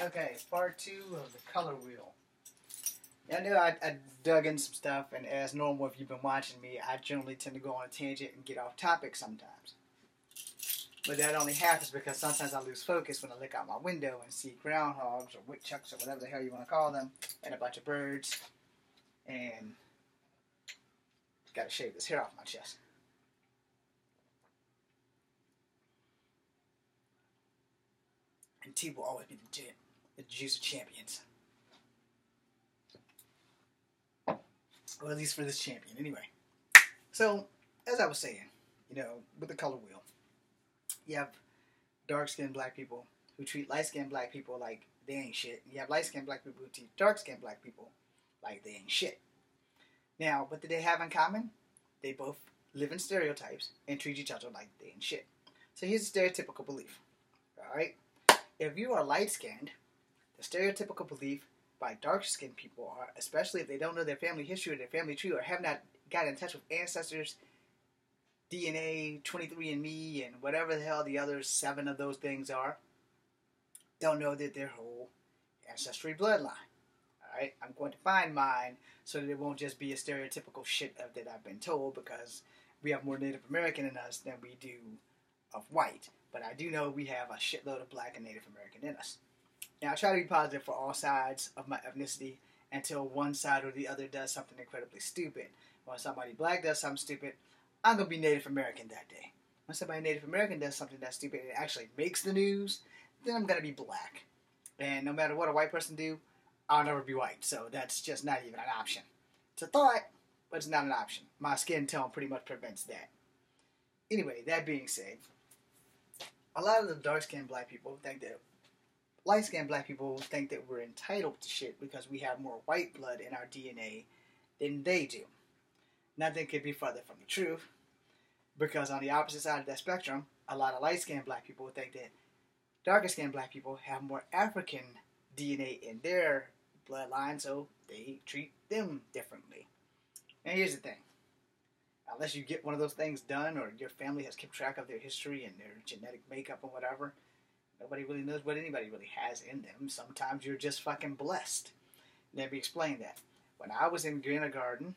Okay, part 2 of the color wheel. I know I dug in some stuff, and as normal, if you've been watching me, I generally tend to go on a tangent and get off topic sometimes. But that only happens because sometimes I lose focus when I look out my window and see groundhogs or woodchucks or whatever the hell you want to call them, and a bunch of birds, and gotta shave this hair off my chest. And tea will always be the juice of champions. Well, at least for this champion, anyway. So, as I was saying, with the color wheel, you have dark-skinned black people who treat light-skinned black people like they ain't shit. And you have light-skinned black people who treat dark-skinned black people like they ain't shit. Now, what do they have in common? They both live in stereotypes and treat each other like they ain't shit. So here's a stereotypical belief. Alright? If you are light-skinned, the stereotypical belief by dark-skinned people are, especially if they don't know their family history or their family tree or have not got in touch with ancestors, DNA, 23andMe, and whatever the hell the other 7 of those things are, don't know that their whole ancestry bloodline. Alright? I'm going to find mine so that it won't just be a stereotypical shit that I've been told, because we have more Native American in us than we do of white. But I do know we have a shitload of black and Native American in us. Now, I try to be positive for all sides of my ethnicity until one side or the other does something incredibly stupid. When somebody black does something stupid, I'm going to be Native American that day. When somebody Native American does something that's stupid and it actually makes the news, then I'm going to be black. And no matter what a white person do, I'll never be white. So that's just not even an option. It's a thought, but it's not an option. My skin tone pretty much prevents that. Anyway, that being said, a lot of the dark-skinned black people think that light-skinned black people think that we're entitled to shit because we have more white blood in our DNA than they do. Nothing could be further from the truth, because on the opposite side of that spectrum, a lot of light-skinned black people think that darker-skinned black people have more African DNA in their bloodline, so they treat them differently. And here's the thing. Unless you get one of those things done, or your family has kept track of their history and their genetic makeup and whatever, nobody really knows what anybody really has in them. Sometimes you're just fucking blessed. Let me explain that. When I was in kindergarten,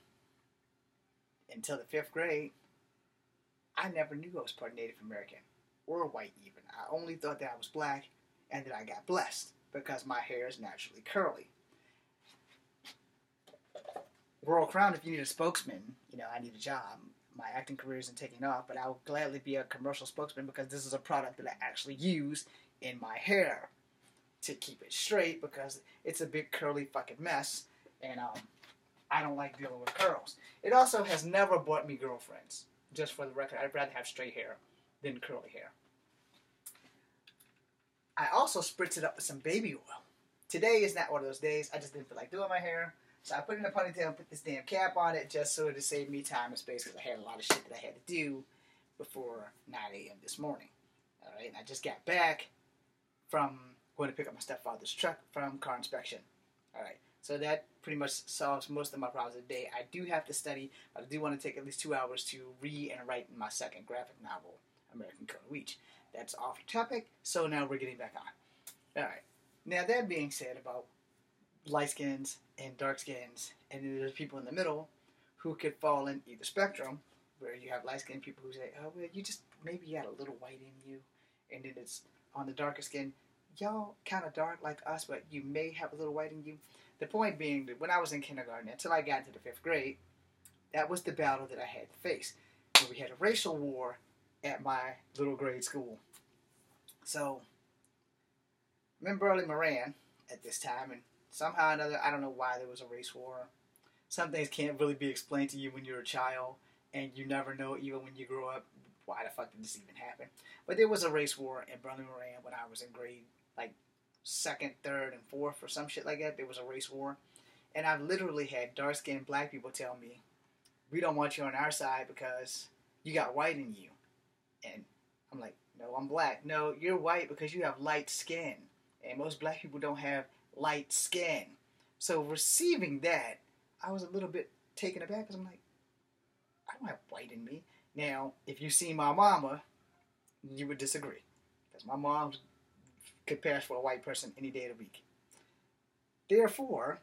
until the 5th grade, I never knew I was part Native American, or white even. I only thought that I was black, and that I got blessed, because my hair is naturally curly. World Crown, if you need a spokesman, I need a job. My acting career isn't taking off, but I will gladly be a commercial spokesman, because this is a product that I actually use in my hair to keep it straight, because it's a big curly fucking mess, and I don't like dealing with curls. It also has never bought me girlfriends. Just for the record, I'd rather have straight hair than curly hair. I also spritz it up with some baby oil. Today is not one of those days. I just didn't feel like doing my hair. So I put it in a ponytail and put this damn cap on it just so to save me time and space, because I had a lot of shit that I had to do before 9 a.m. this morning. Alright, and I just got back from going to pick up my stepfather's truck from car inspection. Alright, so that pretty much solves most of my problems of the day. I do have to study, but I do want to take at least 2 hours to read and write my second graphic novel, American Code of Weech. That's off topic, so now we're getting back on. Alright, now that being said about light skins and dark skins, and then there's people in the middle who could fall in either spectrum, where you have light skinned people who say, oh, well, you just maybe got a little white in you, and then it's on the darker skin, y'all kind of dark like us, but you may have a little white in you. The point being that when I was in kindergarten, until I got into the 5th grade, that was the battle that I had to face. And we had a racial war at my little grade school. So, I'm in Burley Moran at this time, and somehow or another, I don't know why there was a race war. Some things can't really be explained to you when you're a child, and you never know, even when you grow up, why the fuck did this even happen. But there was a race war in Burley Moran when I was in grade, 2nd, 3rd, and 4th, or some shit like that. There was a race war. And I've literally had dark-skinned black people tell me, we don't want you on our side because you got white in you. And I'm like, no, I'm black. No, you're white because you have light skin. And most black people don't have light skin. So receiving that, I was a little bit taken aback, because I'm like, I don't have white in me. Now, if you see my mama, you would disagree, because my mom's could pass for a white person any day of the week. Therefore,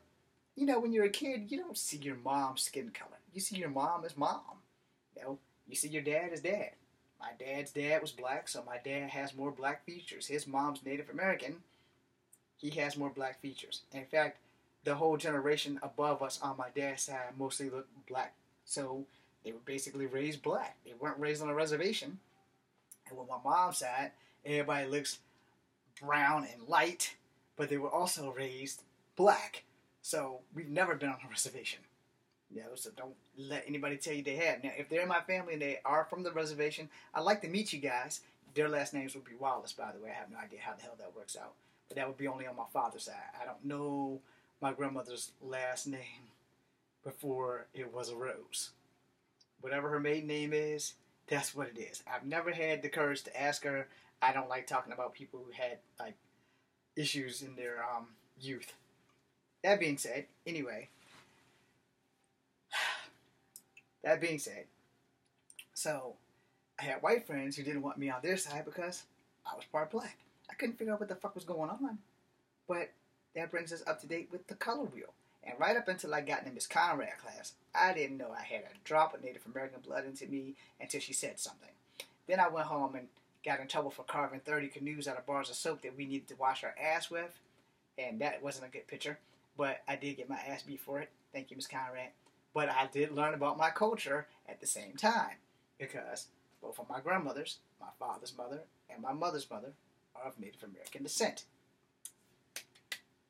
you know, when you're a kid, you don't see your mom's skin color. You see your mom as mom. You know, you see your dad as dad. My dad's dad was black, so my dad has more black features. His mom's Native American. He has more black features. In fact, the whole generation above us on my dad's side mostly looked black. So they were basically raised black. They weren't raised on a reservation. And with my mom's side, everybody looks brown and light, but they were also raised black. So we've never been on a reservation. You know, so don't let anybody tell you they have. Now, if they're in my family and they are from the reservation, I'd like to meet you guys. Their last names would be Wallace, by the way. I have no idea how the hell that works out. But that would be only on my father's side. I don't know my grandmother's last name before it was a Rose. Whatever her maiden name is, that's what it is. I've never had the courage to ask her. I don't like talking about people who had like issues in their youth. That being said, anyway. That being said, so I had white friends who didn't want me on their side because I was part black. I couldn't figure out what the fuck was going on. But that brings us up to date with the color wheel. And right up until I got in Miss Conrad class, I didn't know I had a drop of Native American blood into me until she said something. Then I went home and got in trouble for carving 30 canoes out of bars of soap that we needed to wash our ass with. And that wasn't a good picture. But I did get my ass beat for it. Thank you, Miss Conrad. But I did learn about my culture at the same time. Because both of my grandmothers, my father's mother and my mother's mother, are of Native American descent.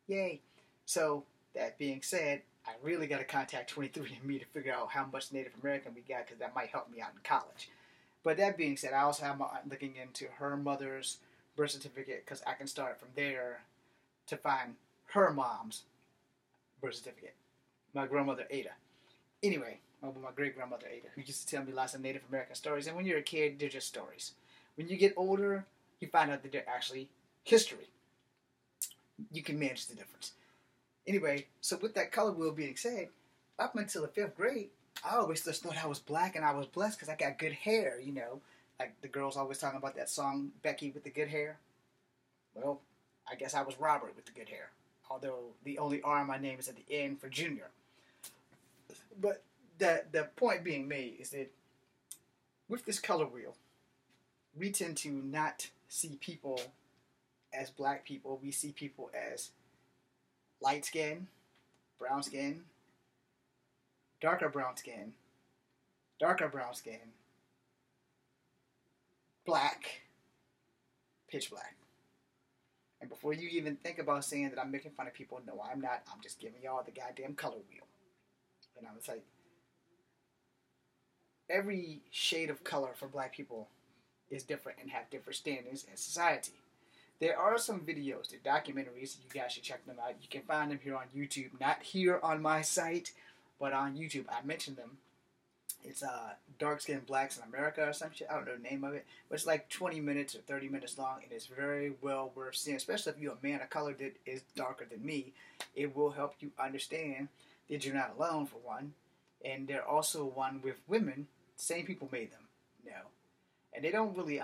Yay. So, that being said, I really got to contact 23andMe to figure out how much Native American we got, because that might help me out in college. But that being said, I also have my aunt looking into her mother's birth certificate, because I can start from there to find her mom's birth certificate. My grandmother, Ada. Anyway, my great-grandmother, Ada, who used to tell me lots of Native American stories. And when you're a kid, they're just stories. When you get older, you find out that they're actually history. You can manage the difference. Anyway, so with that color wheel being said, up until the 5th grade, I always just thought I was black and I was blessed because I got good hair, you know. Like the girls always talking about that song, Becky with the good hair. Well, I guess I was Robert with the good hair. Although the only R in my name is at the end for Junior. But the point being made is that with this color wheel, we tend to not see people as black people. We see people as light skin, brown skin, darker brown skin, black, pitch black. And before you even think about saying that I'm making fun of people, no, I'm not. I'm just giving y'all the goddamn color wheel. You know, it's like every shade of color for black people is different and have different standings in society. There are some videos, the documentaries, you guys should check them out. You can find them here on YouTube, not here on my site, but on YouTube. I mentioned them. It's Dark Skinned Blacks in America or some shit. I don't know the name of it. But it's like 20 minutes or 30 minutes long, and it's very well worth seeing, especially if you're a man of color that is darker than me. It will help you understand that you're not alone, for one. And they're also one with women. Same people made them, you know. And they don't really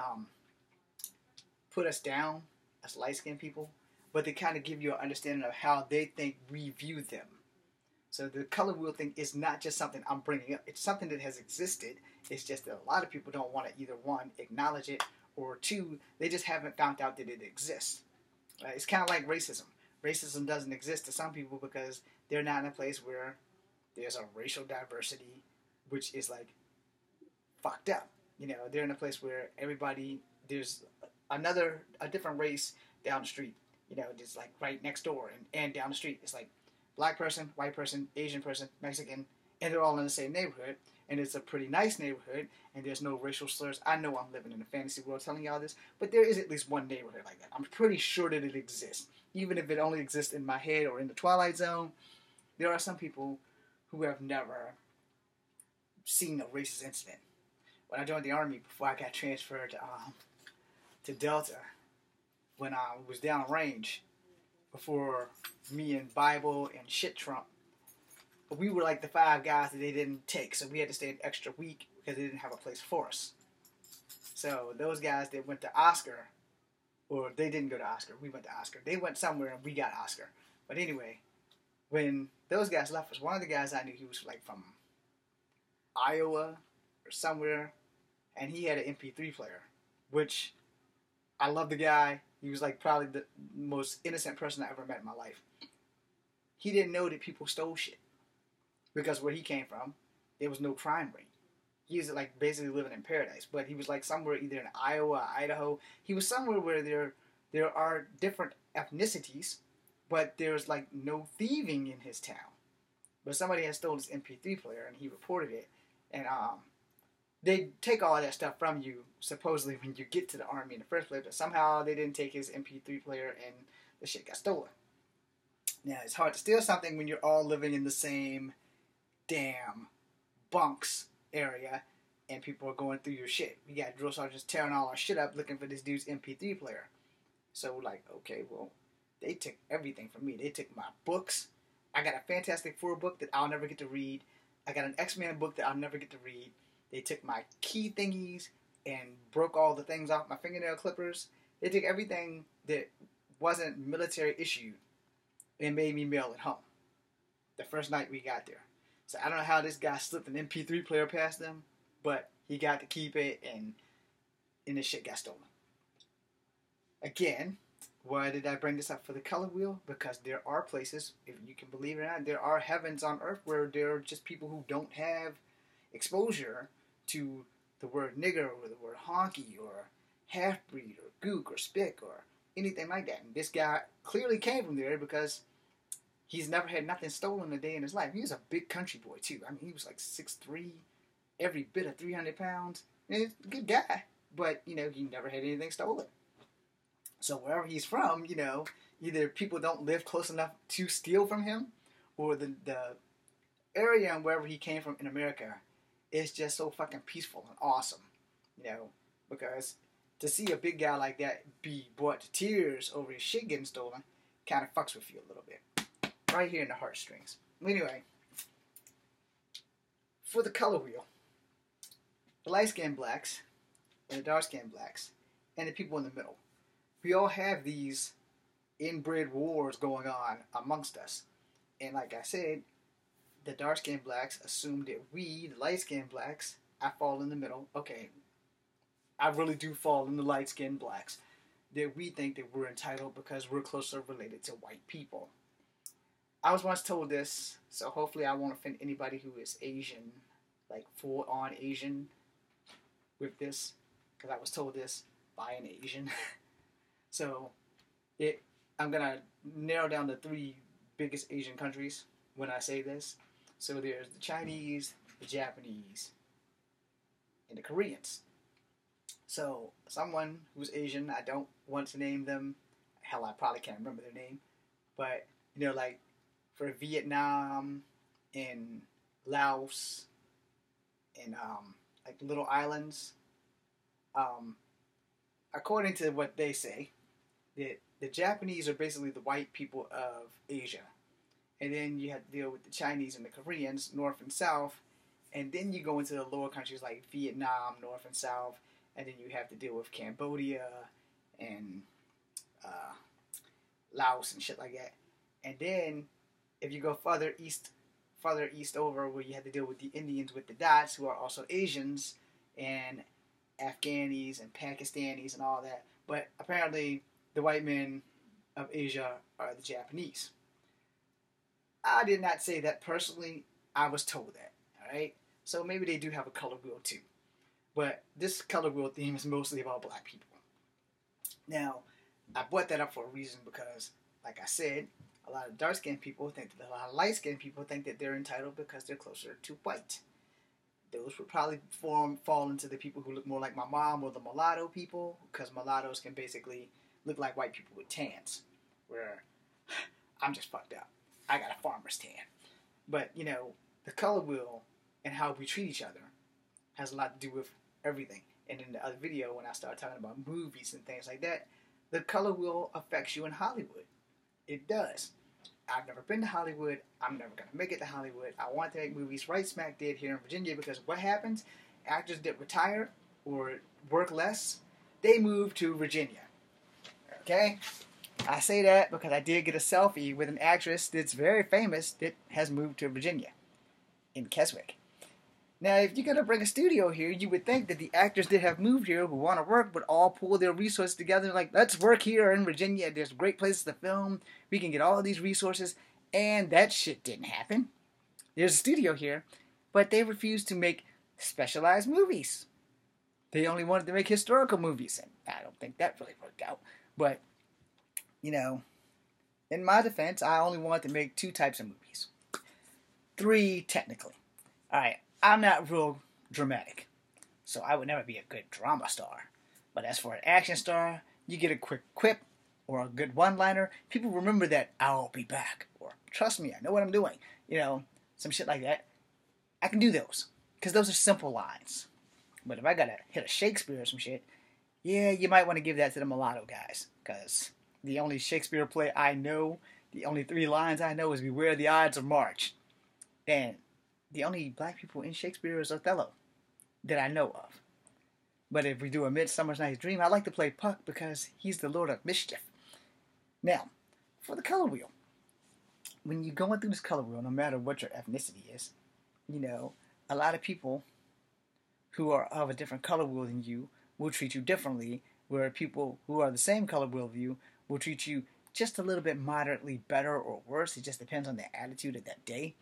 put us down as light-skinned people, but they kind of give you an understanding of how they think we view them. So the color wheel thing is not just something I'm bringing up. It's something that has existed. It's just that a lot of people don't want to either, one, acknowledge it, or two, they just haven't found out that it exists. It's kind of like racism. Racism doesn't exist to some people because they're not in a place where there's a racial diversity, which is like fucked up. You know, they're in a place where everybody, there's a different race down the street, you know, just like right next door and down the street. It's like black person, white person, Asian person, Mexican, and they're all in the same neighborhood. And it's a pretty nice neighborhood, and there's no racial slurs. I know I'm living in a fantasy world telling y'all this, but there is at least one neighborhood like that. I'm pretty sure that it exists. Even if it only exists in my head or in the Twilight Zone, there are some people who have never seen a racist incident. When I joined the Army, before I got transferred to Delta, when I was down range, before me and Bible and shit Trump, we were like the 5 guys that they didn't take, so we had to stay an extra week because they didn't have a place for us. So those guys that went to Oscar Or they didn't go to Oscar. We went to Oscar. They went somewhere and we got Oscar. But anyway, when those guys left us, one of the guys I knew, he was like from Iowa or somewhere, and he had an MP3 player, which I love the guy. He was like probably the most innocent person I ever met in my life. He didn't know that people stole shit because where he came from, there was no crime rate. He was like basically living in paradise, but he was like somewhere either in Iowa, Idaho. He was somewhere where there are different ethnicities, but there's like no thieving in his town. But somebody had stolen his MP3 player, and he reported it. And they take all that stuff from you supposedly when you get to the army in the first place. But somehow they didn't take his MP3 player, and the shit got stolen. Now it's hard to steal something when you're all living in the same damn bunks area, and people are going through your shit. We got drill sergeants tearing all our shit up looking for this dude's MP3 player. So like, okay, well, they took everything from me. They took my books. I got a Fantastic Four book that I'll never get to read. I got an X-Men book that I'll never get to read. They took my key thingies and broke all the things off my fingernail clippers. They took everything that wasn't military issued and made me mail it home the first night we got there. So I don't know how this guy slipped an MP3 player past them, but he got to keep it, and the shit got stolen. Again, why did I bring this up for the color wheel? Because there are places, if you can believe it or not, there are heavens on earth where there are just people who don't have exposure to the word nigger or the word honky or half-breed or gook or spick or anything like that. And this guy clearly came from there because he's never had nothing stolen a day in his life. He was a big country boy, too. I mean, he was like 6'3", every bit of 300 pounds. And he's a good guy. But, he never had anything stolen. So wherever he's from, either people don't live close enough to steal from him, or the area and wherever he came from in America is just so fucking peaceful and awesome. Because to see a big guy like that be brought to tears over his shit getting stolen kind of fucks with you a little bit. Right here in the heartstrings. Anyway, for the color wheel, the light-skinned blacks and the dark-skinned blacks and the people in the middle, we all have these inbred wars going on amongst us. And like I said, the dark-skinned blacks assume that we, the light-skinned blacks, I fall in the middle. Okay, I really do fall in the light-skinned blacks. That we think that we're entitled because we're closer related to white people. I was once told this, so hopefully I won't offend anybody who is Asian, like full-on Asian with this, because I was told this by an Asian. So, I'm going to narrow down the 3 biggest Asian countries when I say this. So there's the Chinese, the Japanese, and the Koreans. So, someone who's Asian, I don't want to name them. Hell, I probably can't remember their name. But, like, for Vietnam and Laos and like little islands, according to what they say, the Japanese are basically the white people of Asia, and then you have to deal with the Chinese and the Koreans, north and south, and then you go into the lower countries like Vietnam, north and south, and then you have to deal with Cambodia and Laos and shit like that, and then if you go further east over, where you have to deal with the Indians with the dots, who are also Asians, and Afghanis and Pakistanis and all that. But apparently, the white men of Asia are the Japanese. I did not say that personally. I was told that. Alright? So maybe they do have a color wheel too. But this color wheel theme is mostly about black people. Now, I brought that up for a reason because, like I said, a lot of dark-skinned people think that a lot of light-skinned people think that they're entitled because they're closer to white. Those would probably fall into the people who look more like my mom or the mulatto people, because mulattoes can basically look like white people with tans, where I'm just fucked up. I got a farmer's tan. But, the color wheel and how we treat each other has a lot to do with everything. And in the other video, when I started talking about movies and things like that, the color wheel affects you in Hollywood. It does. I've never been to Hollywood. I'm never going to make it to Hollywood. I want to make movies right smack dead here in Virginia, because what happens? Actors that retire or work less, they move to Virginia. Okay? I say that because I did get a selfie with an actress that's very famous that has moved to Virginia, in Keswick. Now, if you're going to bring a studio here, you would think that the actors that have moved here who want to work would all pull their resources together, like, let's work here in Virginia. There's great places to film. We can get all these resources. And that shit didn't happen. There's a studio here, but they refused to make specialized movies. They only wanted to make historical movies, and I don't think that really worked out. But, you know, in my defense, I only wanted to make 2 types of movies. 3, technically. Alright, I'm not real dramatic, so I would never be a good drama star. But as for an action star, you get a quick quip or a good one-liner. People remember that I'll be back, or trust me, I know what I'm doing. You know, some shit like that. I can do those, because those are simple lines. But if I gotta hit a Shakespeare or some shit, yeah, you might want to give that to the mulatto guys, because the only Shakespeare play I know, the only 3 lines I know is Beware the Ides of March. And the only black people in Shakespeare is Othello, that I know of. But if we do A Midsummer Night's Dream, I like to play Puck because he's the Lord of Mischief. Now, for the color wheel. When you're going through this color wheel, no matter what your ethnicity is, you know, a lot of people who are of a different color wheel than you will treat you differently, where people who are the same color wheel of you will treat you just a little bit moderately better or worse. It just depends on their attitude of that day.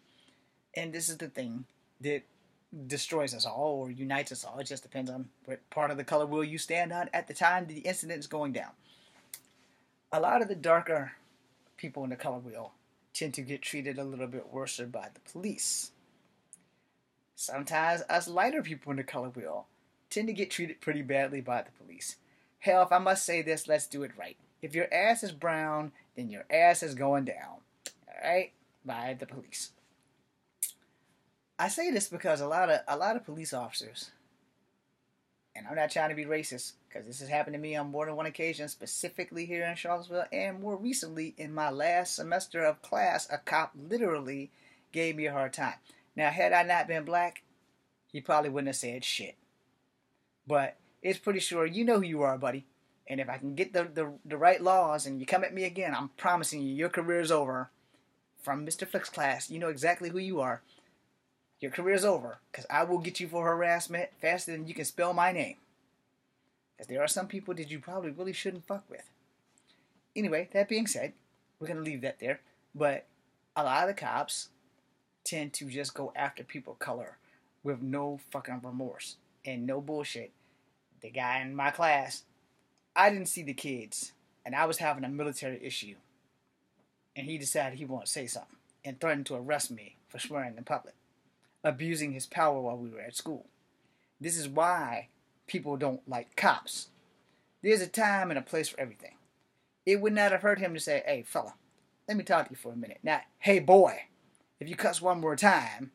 And this is the thing that destroys us all or unites us all. It just depends on what part of the color wheel you stand on at the time the incident is going down. A lot of the darker people in the color wheel tend to get treated a little bit worse by the police. Sometimes us lighter people in the color wheel tend to get treated pretty badly by the police. Hell, if I must say this, let's do it right. If your ass is brown, then your ass is going down. Alright? By the police. I say this because a lot of police officers, and I'm not trying to be racist, because this has happened to me on more than one occasion, specifically here in Charlottesville, and more recently in my last semester of class, a cop literally gave me a hard time. Now, had I not been black, he probably wouldn't have said shit. But it's pretty sure you know who you are, buddy. And if I can get the right laws and you come at me again, I'm promising you your career's over. From Mr. Flick's class, you know exactly who you are. Your career's over, because I will get you for harassment faster than you can spell my name. Because there are some people that you probably really shouldn't fuck with. Anyway, that being said, we're going to leave that there. But a lot of the cops tend to just go after people of color with no fucking remorse and no bullshit. The guy in my class, I didn't see the kids, and I was having a military issue. And he decided he wanted to say something and threatened to arrest me for swearing in public, abusing his power while we were at school. This is why people don't like cops. There's a time and a place for everything. It would not have hurt him to say, hey, fella, let me talk to you for a minute. Now, hey, boy, if you cuss one more time,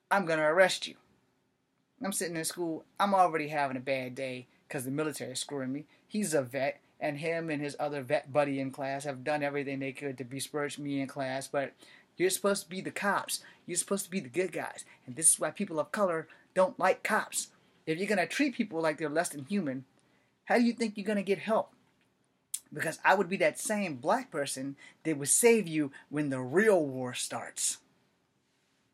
I'm going to arrest you. I'm sitting in school. I'm already having a bad day because the military is screwing me. He's a vet, and him and his other vet buddy in class have done everything they could to besmirch me in class, but you're supposed to be the cops. You're supposed to be the good guys. And this is why people of color don't like cops. If you're going to treat people like they're less than human, how do you think you're going to get help? Because I would be that same black person that would save you when the real war starts.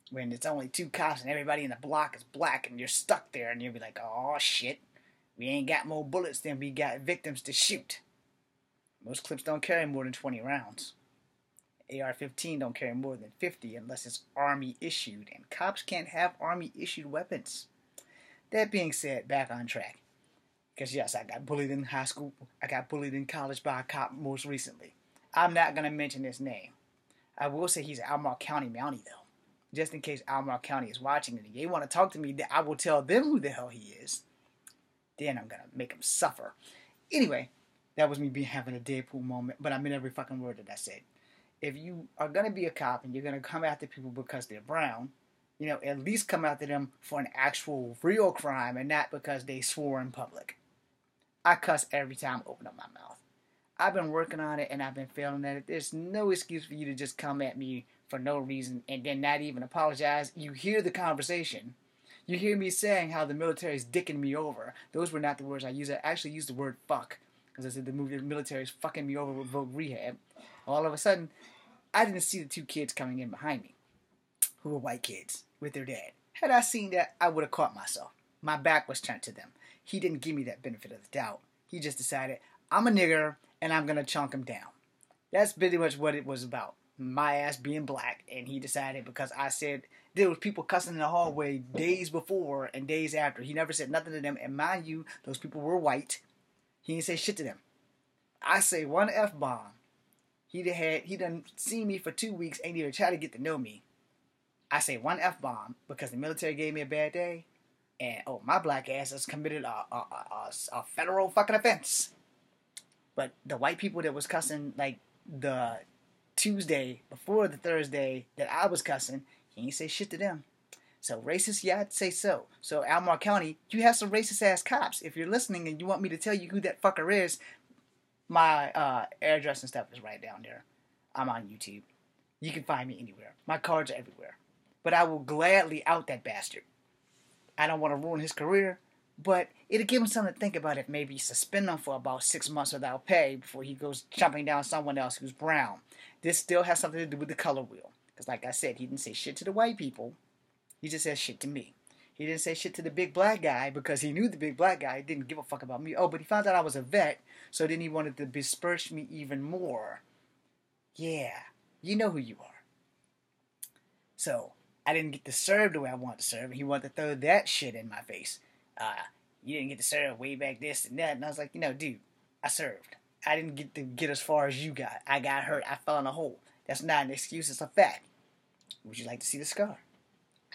When it's only 2 cops and everybody in the block is black and you're stuck there and you'll be like, oh shit, we ain't got more bullets than we got victims to shoot. Most clips don't carry more than 20 rounds. AR-15 don't carry more than 50 unless it's Army issued, and cops can't have Army issued weapons. That being said, back on track. Because yes, I got bullied in high school. I got bullied in college by a cop most recently. I'm not going to mention his name. I will say he's Albemarle County Mountie though. Just in case Albemarle County is watching and they want to talk to me, I will tell them who the hell he is. Then I'm going to make him suffer. Anyway, that was me having a Deadpool moment, but I meant every fucking word that I said. If you are going to be a cop and you're going to come after people because they're brown, you know, at least come after them for an actual real crime and not because they swore in public. I cuss every time I open up my mouth. I've been working on it and I've been failing at it. There's no excuse for you to just come at me for no reason and then not even apologize. You hear the conversation. You hear me saying how the military is dicking me over. Those were not the words I used. I actually used the word fuck. As I said, the military is fucking me over with vote rehab. All of a sudden, I didn't see the two kids coming in behind me, who were white kids with their dad. Had I seen that, I would have caught myself. My back was turned to them. He didn't give me that benefit of the doubt. He just decided, I'm a nigger, and I'm going to chunk him down. That's pretty much what it was about. My ass being black, and he decided because I said there was people cussing in the hallway days before and days after. He never said nothing to them, and mind you, those people were white. He didn't say shit to them. I say one F-bomb. He done seen me for 2 weeks, ain't even tried to get to know me. I say one F-bomb because the military gave me a bad day, and my black ass has committed a federal fucking offense. But the white people that was cussing like the Tuesday before the Thursday that I was cussing, he ain't say shit to them. So racist, yeah, I'd say so. So Albemarle County, you have some racist ass cops. If you're listening and you want me to tell you who that fucker is, my address and stuff is right down there. I'm on YouTube. You can find me anywhere. My cards are everywhere. But I will gladly out that bastard. I don't want to ruin his career, but it'll give him something to think about if maybe suspend him for about 6 months without pay before he goes jumping down someone else who's brown. This still has something to do with the color wheel. Because like I said, he didn't say shit to the white people. He just said shit to me. He didn't say shit to the big black guy because he knew the big black guy didn't give a fuck about me. Oh, but he found out I was a vet, so then he wanted to besmirch me even more. Yeah, you know who you are. So, I didn't get to serve the way I wanted to serve, and he wanted to throw that shit in my face. You didn't get to serve way back this and that. And I was like, dude, I served. I didn't get to get as far as you got. I got hurt. I fell in a hole. That's not an excuse. It's a fact. Would you like to see the scar?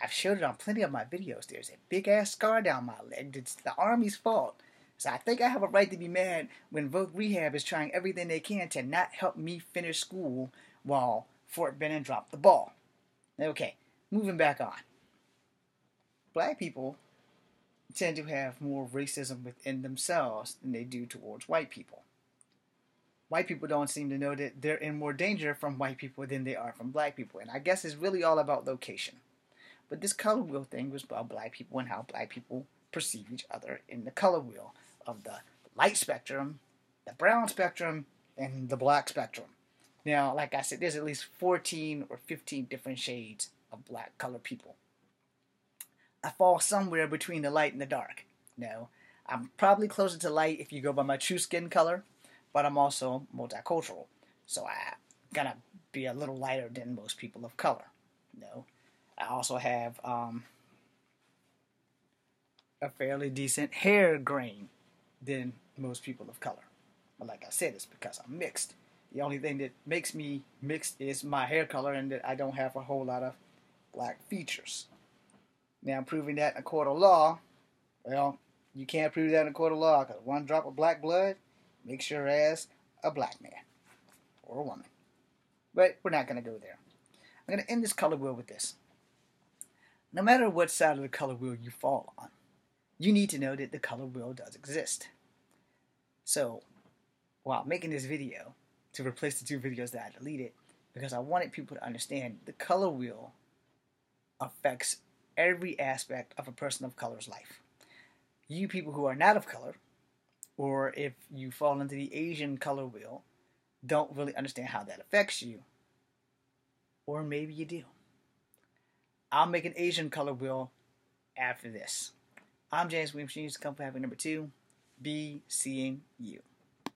I've showed it on plenty of my videos. There's a big-ass scar down my leg. It's the Army's fault. So I think I have a right to be mad when Vote Rehab is trying everything they can to not help me finish school while Fort Benning dropped the ball. Okay, moving back on. Black people tend to have more racism within themselves than they do towards white people. White people don't seem to know that they're in more danger from white people than they are from black people. And I guess it's really all about location. But this color wheel thing was about black people and how black people perceive each other in the color wheel of the light spectrum, the brown spectrum, and the black spectrum. Now, like I said, there's at least 14 or 15 different shades of black colored people. I fall somewhere between the light and the dark. I'm probably closer to light if you go by my true skin color, but I'm also multicultural. So I'm gonna be a little lighter than most people of color. I also have a fairly decent hair grain than most people of color. But like I said, it's because I'm mixed. The only thing that makes me mixed is my hair color and that I don't have a whole lot of black features. Now, proving that in a court of law, well, you can't prove that in a court of law because one drop of black blood makes your ass a black man or a woman. But we're not going to go there. I'm going to end this color wheel with this. No matter what side of the color wheel you fall on, you need to know that the color wheel does exist. So, while making this video, to replace the 2 videos that I deleted, because I wanted people to understand the color wheel affects every aspect of a person of color's life. You people who are not of color, or if you fall into the Asian color wheel, don't really understand how that affects you. Or maybe you do. I'll make an Asian color wheel after this. I'm James Williams Jr. Company number 2. Be seeing you.